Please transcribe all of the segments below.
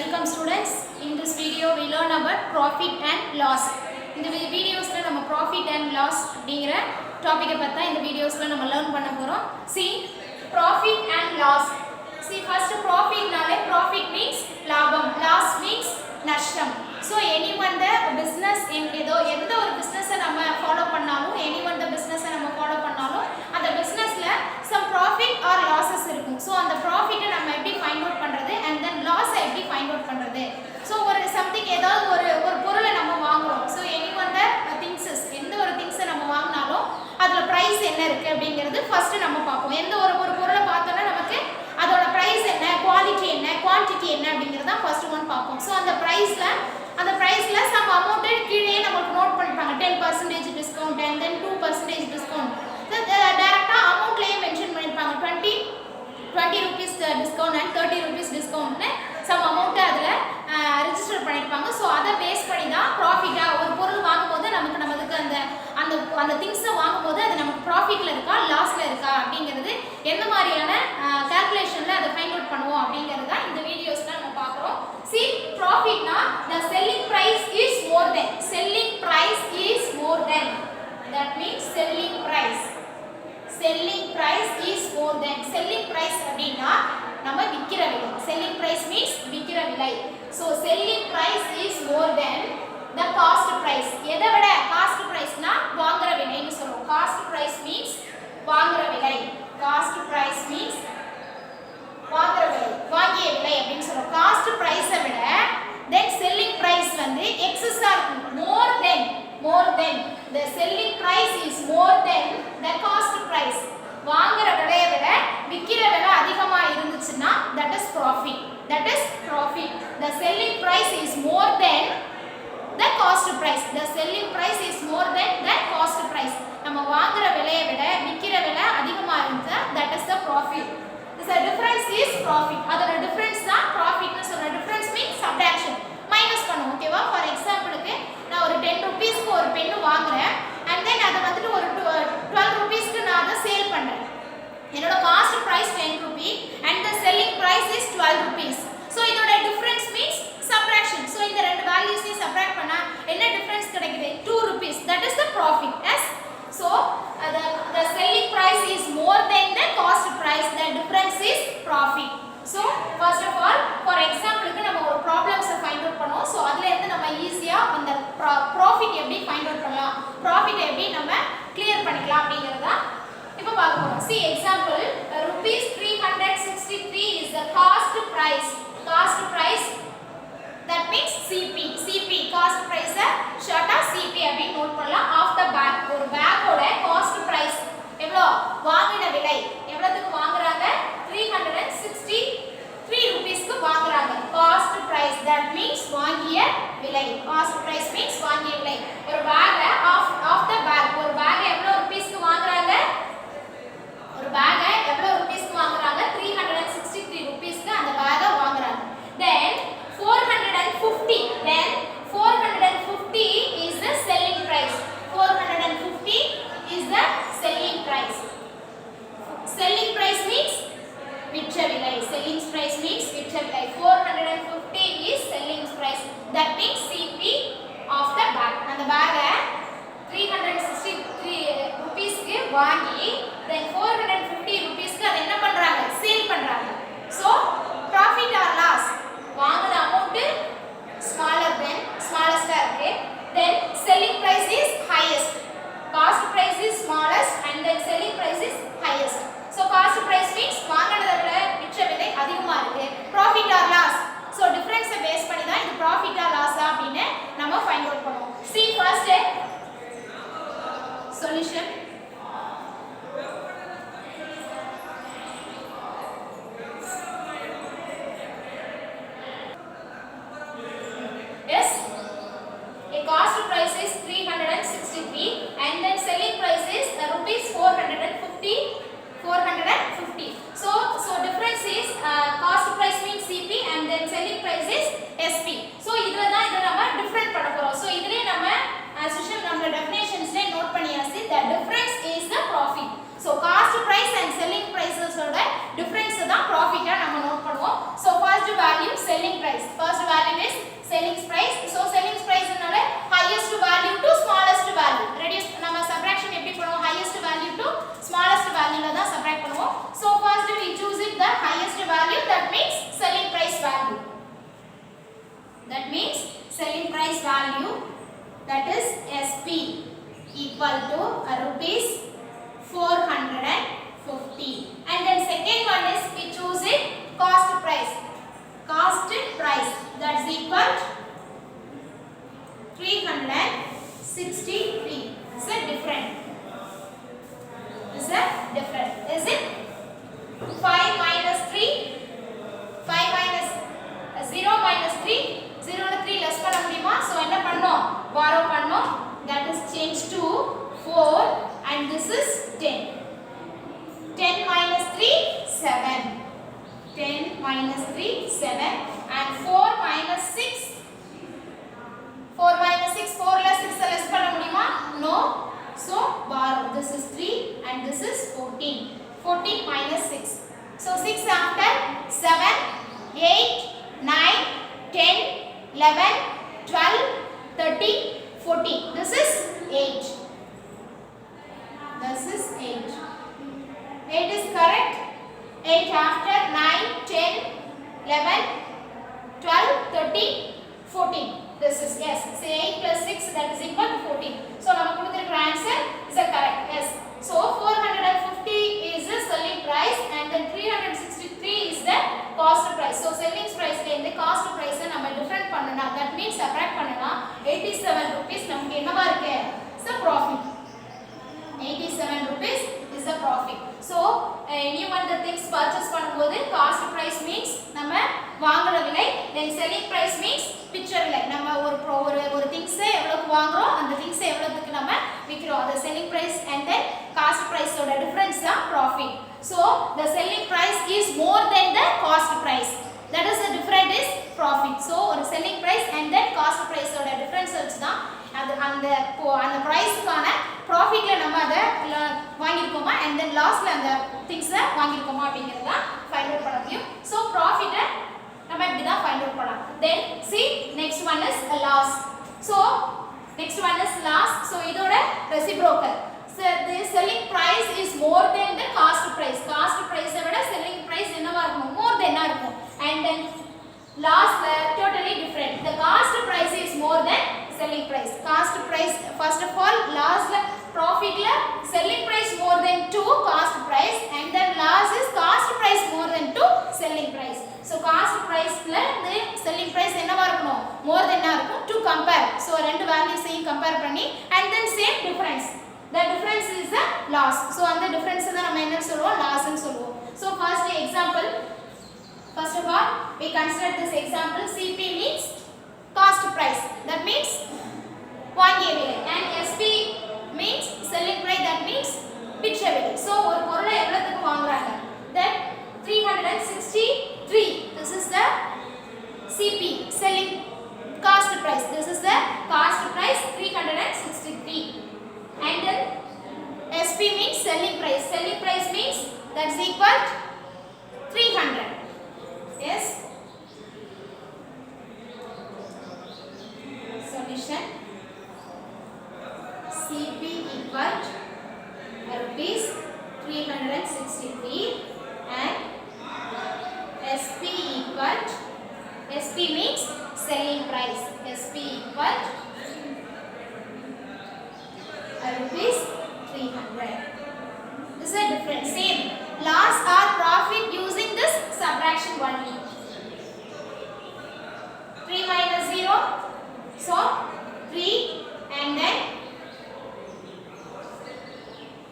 Welcome students. In this video we learn about profit and loss. இந்த வீடியோஸ்ல நம்ம profit and loss அப்படிங்கற டாபிக்கை பத்தி இந்த வீடியோஸ்ல நம்ம learn பண்ண போறோம். See profit and loss. See first profitனாலே profit means லாபம், loss means நஷ்டம். So anyone the business in ஏதோ எந்த ஒரு business-ஐ நம்ம ஃபாலோ பண்ணாலும் anyone the business-ஐ நம்ம ஃபாலோ பண்ணாலும் அந்த business-ல some profit or losses இருக்கும். So அந்த profit-ஐ நம்ம எப்படி find out பண்றது and then loss-ஐ எப்படி find out பண்றது. So ஒரு something ஏதாவது ஒரு பொருளை நம்ம வாங்குறோம். So anyone the things எந்த ஒரு things-ஐ நம்ம வாங்குனாலும் அதோட price என்ன இருக்கு அப்படிங்கிறது first நம்ம பார்ப்போம். எந்த ஒரு பொருளை பார்த்தோம்னா நமக்கு அதோட price என்ன, quality என்ன, quantity என்ன அப்படிங்கறத first one பார்ப்போம். So அந்த priceல some amount கீழே நமக்கு நோட் பண்ணிப்பாங்க 10% discount and then 2% discount. So டைரக்ட்டா அமௌண்ட்லயே மென்ஷன் பண்ணிருப்பாங்க 20 rupees discount and 30 rupees discount னு some amount அதுல ரெஜிஸ்டர் பண்ணிருப்பாங்க. சோ அத பேஸ் பண்ணி தான் ப்ராஃபிட்டா ஒரு பொருள் வாங்கும்போது நமக்கு அந்த திங்ஸ் வாங்கும்போது அது நமக்கு ப்ராஃபிட்ல இருக்கா லாஸ்ல இருக்கா அப்படிங்கிறது எந்த மாதிரியான கால்குலேஷன்ல அதை ஃபைண்ட் அவுட் பண்ணுவோம் அப்படிங்கிறது தான் இந்த வீடியோஸ்ல நம்ம பார்க்கறோம். See profit na the selling price is more than that means selling price is more than selling price அப்படினா நம்ம விக்கிற விலை selling price means விக்கிற விலை. So selling price is more than the cost price. எதை விட cost price னா வாங்குற விலைன்னு சொல்றோம். cost price means வாங்குற விலை. cost price means வாங்குற விலை, வாங்கிய விலை அப்படினு சொல்றோம். cost price-ஐ விட then selling price வந்து எக்ஸஸா இருக்கும். more than the selling price is more than the cost price. வாங்குற விலையை விட விக்கிற விலை அதிகமா இருந்துச்சுன்னா that is profit. The selling price is more than the cost price. The selling price is more than the cost price. நம்ம வாங்குற விலையை விட விக்கிற விலை அதிகமா இருந்தா that is the profit. The difference is profit. அதோட difference தான் profit னு சொல்றோம். difference means subtraction, மைனஸ் பண்ணுவோம். ஓகேவா? ஃபார் எக்ஸாம்பிளுக்கு நான் ஒரு 10 ரூபீஸ்க்கு ஒரு பென் வாங்குறேன் and then அத வந்துட்டு ஒரு 12 ரூபீஸ்க்கு நான் அத சேல் பண்றேன். என்னோட cost price 10 rupee and the selling price is 12 rupees. So இதோட difference means subtraction. So இந்த ரெண்டு வேல்யூஸை சப்ட்ராக்ட் பண்ணா என்ன டிஃபரன்ஸ் கிடைக்குது? 2 rupees. That is the profit. Yes. So the selling price is more than the cost price. The difference is profit. So first of all for example நம்ம ஒரு problems find out பண்ணோம். So அதுல இருந்து நம்ம ஈஸியா அந்த profit எப்படி find out பண்ணலாம், profit எப்படி நம்ம கிளியர் பண்ணிக்கலாம் அப்படிங்கறத இப்போ பார்க்க போறோம். See example rupees 363 is the cost price. That means CP cost price ஷார்ட்டா CP அப்படி நோட் பண்ணலாம். ஆஃப் த பேக் ஒரு பேக்கோட காஸ்ட் பிரைஸ் எவ்வளோ, வாங்கின விலை எவ்வளவுக்கு வாங்குறாங்க? 363 ரூபீஸ்க்கு வாங்குறாங்க. காஸ்ட் பிரைஸ் that means வாங்கிய விலை. காஸ்ட் பிரைஸ் means வாங்கிய விலை. ஒரு பேக் ஆஃப் த பேக் ஒரு பேக் எவ்வளவு ரூபீஸ்க்கு வாங்குறாங்க? ஒரு பேக் எவ்வளவு ரூபீஸ்க்கு வாங்குறாங்க? 363 ரூபீஸ்க்கு அந்த பேக்க வாங்குறாங்க. Then 450 is the selling price. 450 is the selling price. Selling price means விற்ற விலை. selling price means விற்ற விலை. 450 is selling price. That means CP of the bag. அந்த பேக்க 363 ரூபீஸ்க்கு வாங்கி then 450 ரூபீஸ்க்கு அதை என்ன பண்றாங்க? சேல் பண்றாங்க. So profit or loss? வாங்குற அமௌண்ட் smallest இருக்கு. Then selling price is highest. Cost price is smallest and then selling price is highest. So cost price means வாங்குறத விட விற்ற விலை அதிகமா இருக்கு. Profit or loss? minus 3 7 and 4 minus 6 4 minus 6 4 la 6 less பண்ண முடியுமா no so borrow this is 3 and this is 14 14 minus 6 so 6 after 7 8 9 10 11 12 13 14 this is 8 this is 8 8 is correct 8 after 9 10 11 12 13 14 this is yes say 8 plus 6 that is equal to 14 so namak kuduthirukra answer is a correct yes so 450 is the selling price and then 363 is the cost price so selling price la indha cost price நம்ம different பண்ணனா that means subtract பண்ணனா 87 rupees நமக்கு என்னவா இருக்கு is a profit 87 rupees is the profit so anyone the things purchase பண்ணும்போது cost price means நம்ம வாங்குற விலை then selling price means விற்ற விலை நம்ம ஒரு things எவ்வளவுக்கு வாங்குறோம் அந்த things எவ்வளவுக்கு நம்ம விக்கிறோம் the selling price and then cost price ஓட difference தான் profit so the selling price is more than the cost price that is the difference is profit so ஒரு selling price and then cost price ஓட difference வச்சு தான் அந்த பிரைஸ்க்கான ப்ராஃபிட்ல நம்ம அத வாங்கிருக்கோமா and then லாஸ்ட்ல அந்த திங்ஸ் வாங்கிருக்கோமா அப்படிங்கறது தான் ஃபைண்ட் அவுட் பண்ண முடியும் சோ ப்ராஃபிட்ட நம்ம இப்படி தான் ஃபைண்ட் அவுட் பண்ணலாம் then see next one is a loss so next one is loss so இதோட reciprocal so the selling price is more than the cost price விட selling price என்னவா இருக்கும் more than இருக்கும் and then loss totally different the cost price is more than selling price cost price first of all loss la profit la selling price more than to cost price and then loss is cost price more than to selling price so cost price la the selling price என்னவா இருக்கணும் more than இருக்கும் to compare so ரெண்டு values ஐயும் compare பண்ணி and then same difference the difference is the loss so அந்த difference தான் நம்ம என்ன சொல்லுவோம் loss ன்னு சொல்லுவோம் so first example first of all we consider this example CP means cost price that means வாங்கிய விலை and SP means selling price that means விற்ற விலை so ஒரு பொருளை எவ்வளவுக்கு வாங்குறாங்க that 363 this is the CP selling cost price this is the cost price 363 and then SP means selling price means that's equal to 300 yes solution CP equal to rupees 363 and SP equal to SP means selling price SP equal to rupees 300 this is a difference same loss or profit using this subtraction only 3 minus 0 so 3 and then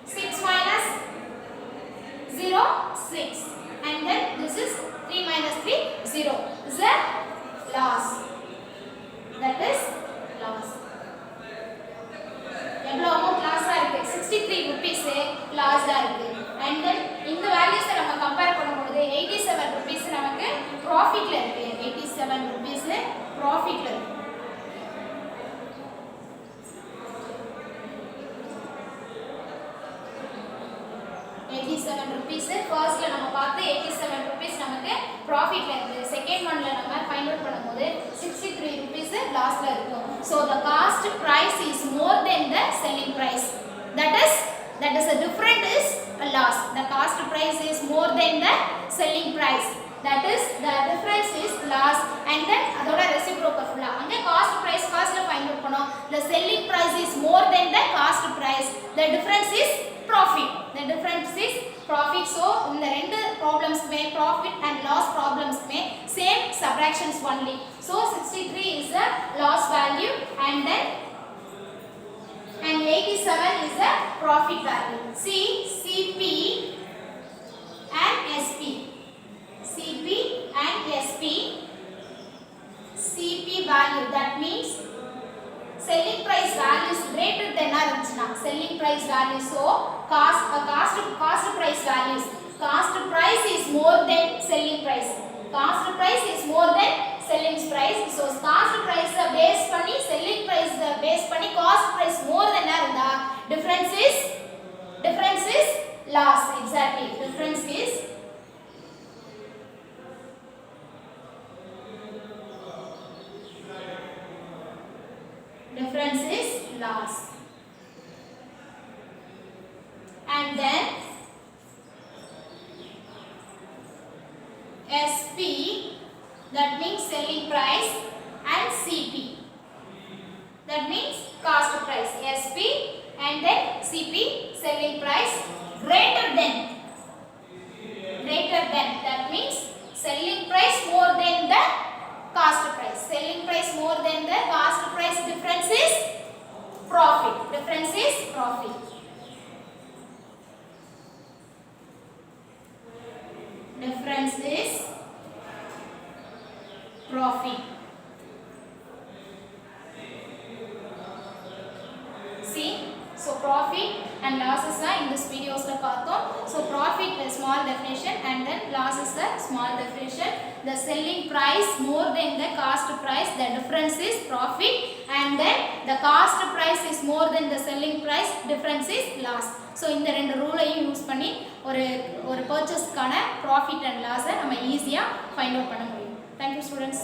6 minus 0 6 and then this is 3 minus 3 0 is a loss that is loss எவ்வளவு amount loss இருக்கு 63 rupees loss இருக்கு and then இந்த values நம்ம compare பண்ணும்போது 87 rupees நமக்கு profitல இருக்கு 87 rupees profitல இருக்கு 87 rupees first la நம்ம பார்த்து 87 rupees நமக்கு profitல இருக்கு second one la நம்ம find out பண்ணும்போது 63 rupees loss ல இருக்கும் so the cost price is more than the selling price that is the difference is a loss the cost price is more than the selling price that is the difference is loss and then அதோட reciprocal full அங்க cost price first ல find out பண்ணோம் the selling price is more than the cost price the difference is profit the difference is profit so இந்த ரெண்டு problems May profit and loss problems May same subtractions only so 63 is the loss value and then and 87 is the profit value see CP and SP CP and SP CP value that means selling price value is greater than இருந்துச்சுனா selling price value so cost price values cost price is more than selling price SP, that means selling price, and CP, that means cost price. SP and then CP, selling price, greater than, that means selling price more than the cost price. Selling price more than the cost price, difference is profit. Difference is profit. Difference is profit. See, so profit and losses are in this videos la paathom. So profit is small definition and then losses are small definition. The selling price more than the cost price, the difference is profit, and then the cost price is more than the selling price, difference is loss. So இந்த ரெண்டு ரூலையும் use பண்ணி ஒரு பர்ச்சேஸ்க்கான profit and loss நம்ம ஈஸியா find out பண்ண முடியும். Thank you students.